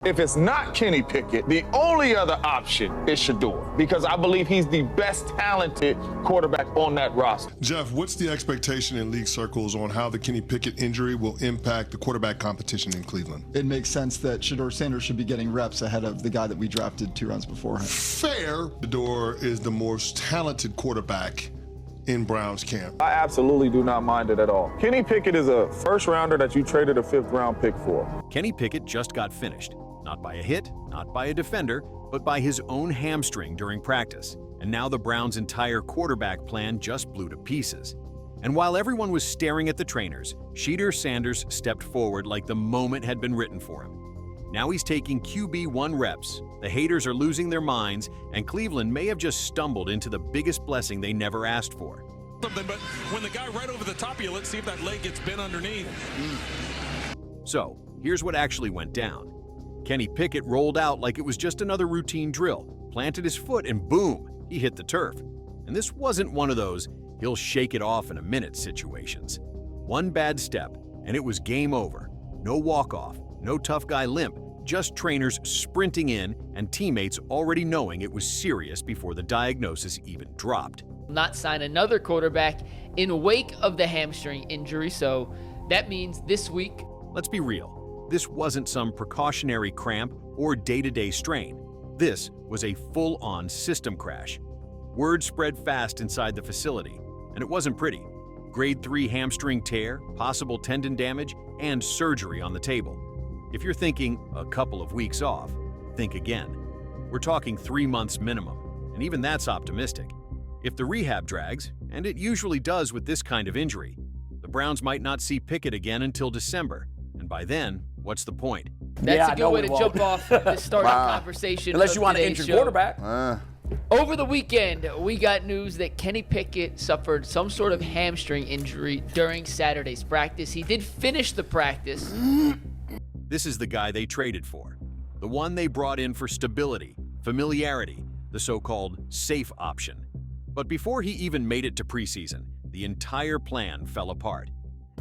If it's not Kenny Pickett, the only other option is Shedeur, because I believe he's the best talented quarterback on that roster. Jeff, what's the expectation in league circles on how the Kenny Pickett injury will impact the quarterback competition in Cleveland? It makes sense that Shedeur Sanders should be getting reps ahead of the guy that we drafted 2 rounds before him. Fair. Shedeur is the most talented quarterback in Browns camp. I absolutely do not mind it at all. Kenny Pickett is a first rounder that you traded a 5th round pick for. Kenny Pickett just got finished. Not by a hit, not by a defender, but by his own hamstring during practice. And now the Browns' entire quarterback plan just blew to pieces. And while everyone was staring at the trainers, Shedeur Sanders stepped forward like the moment had been written for him. Now he's taking QB1 reps. The haters are losing their minds, and Cleveland may have just stumbled into the biggest blessing they never asked for. But when the guy right over the top of you, let's see if that leg gets bent underneath. So, here's what actually went down. Kenny Pickett rolled out like it was just another routine drill, planted his foot, and boom, he hit the turf. And this wasn't one of those he'll shake it off in a minute situations. One bad step, and it was game over. No walk-off, no tough guy limp, just trainers sprinting in and teammates already knowing it was serious before the diagnosis even dropped. Not sign another quarterback in wake of the hamstring injury, so that means this week. Let's be real. This wasn't some precautionary cramp or day-to-day strain. This was a full-on system crash. Word spread fast inside the facility, and it wasn't pretty. Grade 3 hamstring tear, possible tendon damage, and surgery on the table. If you're thinking a couple of weeks off, think again. We're talking 3 months minimum, and even that's optimistic. If the rehab drags, and it usually does with this kind of injury, the Browns might not see Pickett again until December, and by then, what's the point? That's a good way to jump off this starting conversation. Unless you want an injured quarterback. Over the weekend, we got news that Kenny Pickett suffered some sort of hamstring injury during Saturday's practice. He did finish the practice. This is the guy they traded for. The one they brought in for stability, familiarity, the so-called safe option. But before he even made it to preseason, the entire plan fell apart.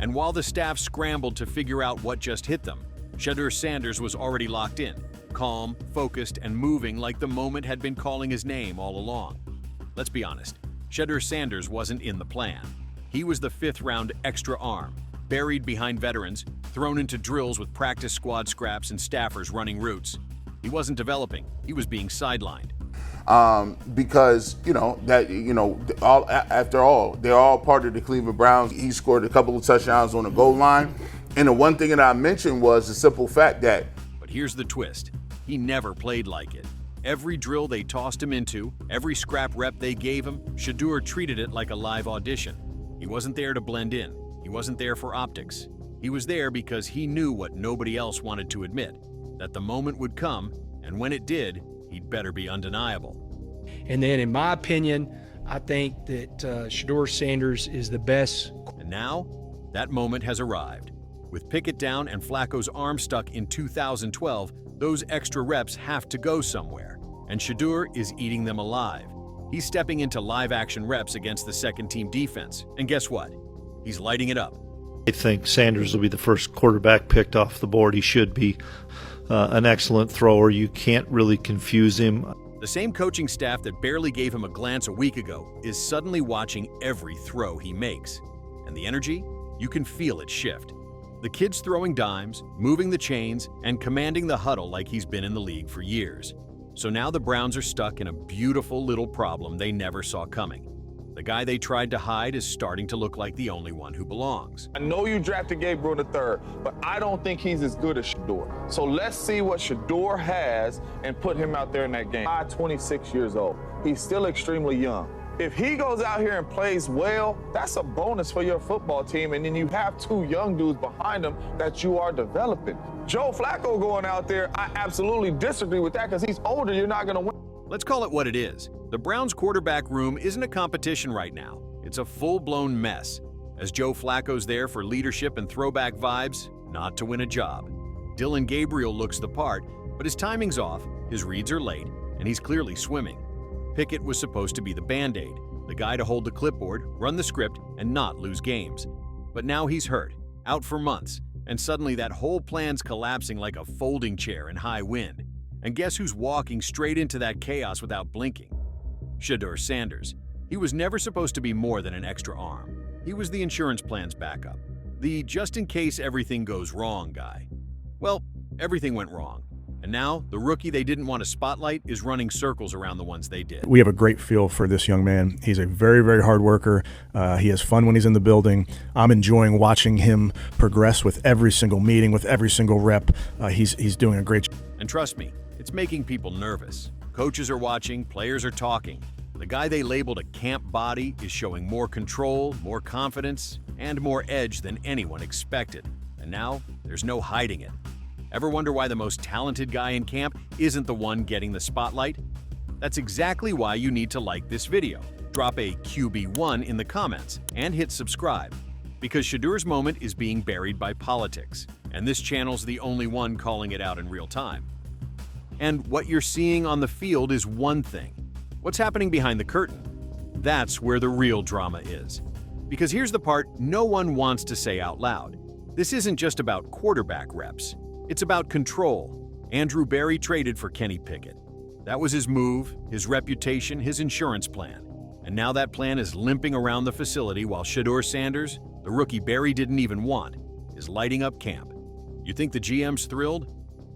And while the staff scrambled to figure out what just hit them, Shedeur Sanders was already locked in, calm, focused, and moving like the moment had been calling his name all along. Let's be honest, Shedeur Sanders wasn't in the plan. He was the 5th round extra arm, buried behind veterans, thrown into drills with practice squad scraps and staffers running routes. He wasn't developing, he was being sidelined. Because, after all, they're all part of the Cleveland Browns. He scored a couple of touchdowns on the goal line. And the one thing that I mentioned was the simple fact that. But here's the twist. He never played like it. Every drill they tossed him into, every scrap rep they gave him, Shedeur treated it like a live audition. He wasn't there to blend in. He wasn't there for optics. He was there because he knew what nobody else wanted to admit, that the moment would come, and when it did, he'd better be undeniable. And then, in my opinion, I think that Shedeur Sanders is the best. And now, that moment has arrived. With Pickett down and Flacco's arm stuck in 2012, those extra reps have to go somewhere. And Shedeur is eating them alive. He's stepping into live-action reps against the second-team defense. And guess what? He's lighting it up. I think Sanders will be the first quarterback picked off the board. He should be an excellent thrower. You can't really confuse him. The same coaching staff that barely gave him a glance a week ago is suddenly watching every throw he makes. And the energy? You can feel it shift. The kid's throwing dimes, moving the chains, and commanding the huddle like he's been in the league for years. So now the Browns are stuck in a beautiful little problem they never saw coming. The guy they tried to hide is starting to look like the only one who belongs. I know you drafted Gabriel in the 3rd, but I don't think he's as good as Shedeur. So let's see what Shedeur has and put him out there in that game. I'm 26 years old. He's still extremely young. If he goes out here and plays well, that's a bonus for your football team, and then you have 2 young dudes behind him that you are developing. Joe Flacco going out there, I absolutely disagree with that because he's older, you're not going to win. Let's call it what it is. The Browns' quarterback room isn't a competition right now. It's a full-blown mess. As Joe Flacco's there for leadership and throwback vibes, not to win a job. Dylan Gabriel looks the part, but his timing's off, his reads are late, and he's clearly swimming. Pickett was supposed to be the Band-Aid, the guy to hold the clipboard, run the script, and not lose games. But now he's hurt, out for months, And suddenly that whole plan's collapsing like a folding chair in high wind. And guess who's walking straight into that chaos without blinking? Shedeur Sanders. He was never supposed to be more than an extra arm. He was the insurance plan's backup. The just-in-case everything goes wrong guy. Well, everything went wrong. And now, the rookie they didn't want to spotlight is running circles around the ones they did. We have a great feel for this young man. He's a very, very hard worker. He has fun when he's in the building. I'm enjoying watching him progress with every single meeting, with every single rep. He's doing a great job. And trust me, it's making people nervous. Coaches are watching, players are talking. The guy they labeled a camp body is showing more control, more confidence, and more edge than anyone expected. And now, there's no hiding it. Ever wonder why the most talented guy in camp isn't the one getting the spotlight? That's exactly why you need to like this video, drop a QB1 in the comments, and hit subscribe. Because Shedeur's moment is being buried by politics, and this channel's the only one calling it out in real time. And what you're seeing on the field is one thing. What's happening behind the curtain? That's where the real drama is. Because here's the part no one wants to say out loud. This isn't just about quarterback reps. It's about control. Andrew Berry traded for Kenny Picket. That was his move, his reputation, his insurance plan. And now that plan is limping around the facility while Shedeur Sanders, the rookie Berry didn't even want, is lighting up camp. You think the GM's thrilled?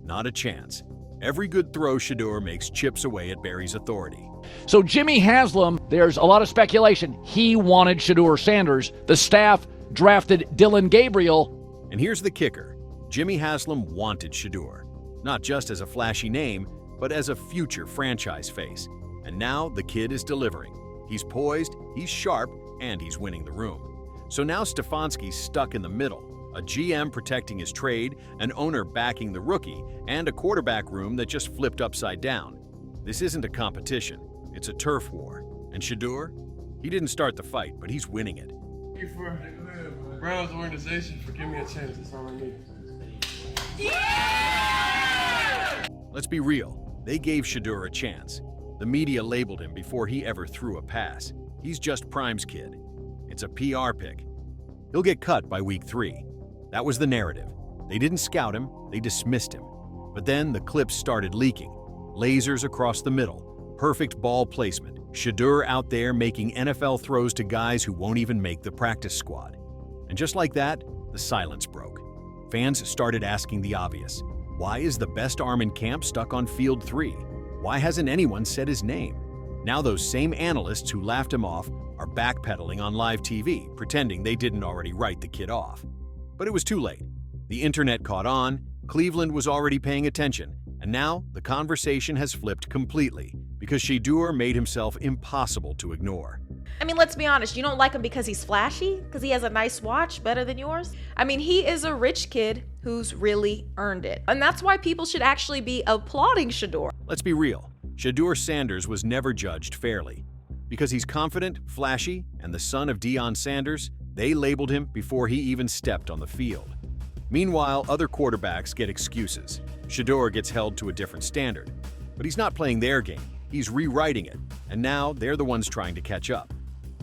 Not a chance. Every good throw Shedeur makes chips away at Berry's authority. So Jimmy Haslam, there's a lot of speculation. He wanted Shedeur Sanders. The staff drafted Dillon Gabriel. And here's the kicker. Jimmy Haslam wanted Shedeur, not just as a flashy name, but as a future franchise face. And now the kid is delivering. He's poised, he's sharp, and he's winning the room. So now Stefanski's stuck in the middle, a GM protecting his trade, an owner backing the rookie, and a quarterback room that just flipped upside down. This isn't a competition, it's a turf war. And Shedeur? He didn't start the fight, but he's winning it. Thank you for Browns organization for giving me a chance. That's all I need. Yeah! Let's be real. They gave Shedeur a chance. The media labeled him before he ever threw a pass. He's just Prime's kid. It's a PR pick. He'll get cut by week 3. That was the narrative. They didn't scout him, they dismissed him. But then the clips started leaking. Lasers across the middle, perfect ball placement. Shedeur out there making NFL throws to guys who won't even make the practice squad. And just like that, the silence broke. Fans started asking the obvious. Why is the best arm in camp stuck on field 3? Why hasn't anyone said his name? Now those same analysts who laughed him off are backpedaling on live TV, pretending they didn't already write the kid off. But it was too late. The internet caught on, Cleveland was already paying attention, and now the conversation has flipped completely because Shedeur made himself impossible to ignore. I mean, let's be honest, you don't like him because he's flashy? Because he has a nice watch better than yours? I mean, he is a rich kid who's really earned it. And that's why people should actually be applauding Shedeur. Let's be real. Shedeur Sanders was never judged fairly. Because he's confident, flashy, and the son of Deion Sanders, they labeled him before he even stepped on the field. Meanwhile, other quarterbacks get excuses. Shedeur gets held to a different standard. But he's not playing their game. He's rewriting it. And now they're the ones trying to catch up.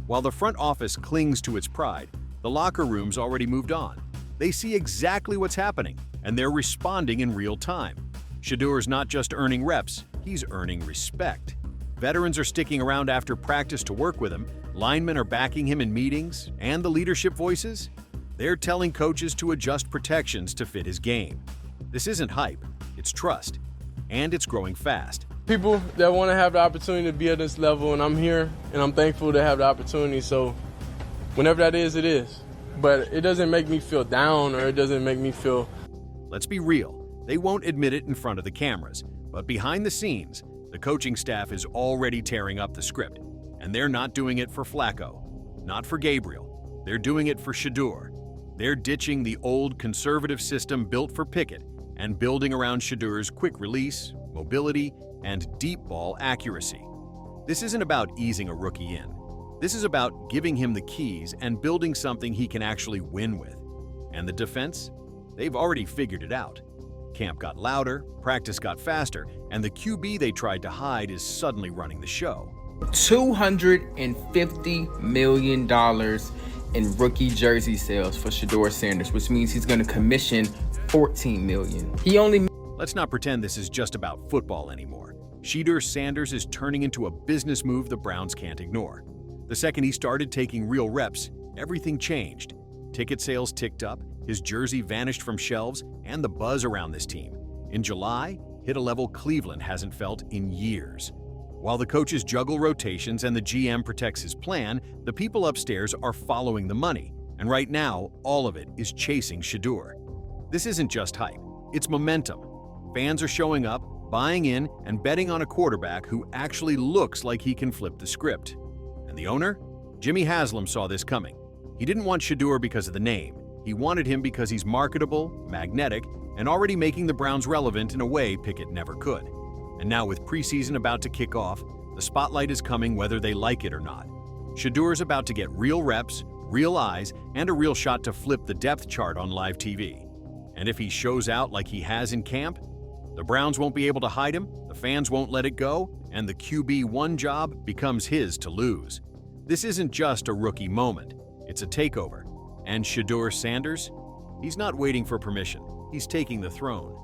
While the front office clings to its pride, the locker room's already moved on. They see exactly what's happening, and they're responding in real time. Shedeur's not just earning reps, he's earning respect. Veterans are sticking around after practice to work with him, linemen are backing him in meetings, and the leadership voices? They're telling coaches to adjust protections to fit his game. This isn't hype, it's trust, and it's growing fast. People that want to have the opportunity to be at this level, and I'm here, and I'm thankful to have the opportunity, so whenever that is, it is. But it doesn't make me feel down, or it doesn't make me feel... Let's be real, they won't admit it in front of the cameras, but behind the scenes, the coaching staff is already tearing up the script, and they're not doing it for Flacco, not for Gabriel, they're doing it for Shedeur. They're ditching the old conservative system built for Picket and building around Shedeur's quick release, mobility, and deep ball accuracy. This isn't about easing a rookie in. This is about giving him the keys and building something he can actually win with. And the defense? They've already figured it out. Camp got louder, practice got faster, and the QB they tried to hide is suddenly running the show. $250 million in rookie jersey sales for Shedeur Sanders, which means he's going to commission $14 million. He only... Let's not pretend this is just about football anymore. Shedeur Sanders is turning into a business move the Browns can't ignore. The second he started taking real reps, everything changed. Ticket sales ticked up, his jersey vanished from shelves, and the buzz around this team. In July, hit a level Cleveland hasn't felt in years. While the coaches juggle rotations and the GM protects his plan, the people upstairs are following the money. And right now, all of it is chasing Shedeur. This isn't just hype, it's momentum. Fans are showing up, buying in, and betting on a quarterback who actually looks like he can flip the script. And the owner? Jimmy Haslam saw this coming. He didn't want Shedeur because of the name. He wanted him because he's marketable, magnetic, and already making the Browns relevant in a way Picket never could. And now with preseason about to kick off, the spotlight is coming whether they like it or not. Shedeur's about to get real reps, real eyes, and a real shot to flip the depth chart on live TV. And if he shows out like he has in camp, the Browns won't be able to hide him, the fans won't let it go, and the QB1 job becomes his to lose. This isn't just a rookie moment, it's a takeover. And Shedeur Sanders? He's not waiting for permission, he's taking the throne.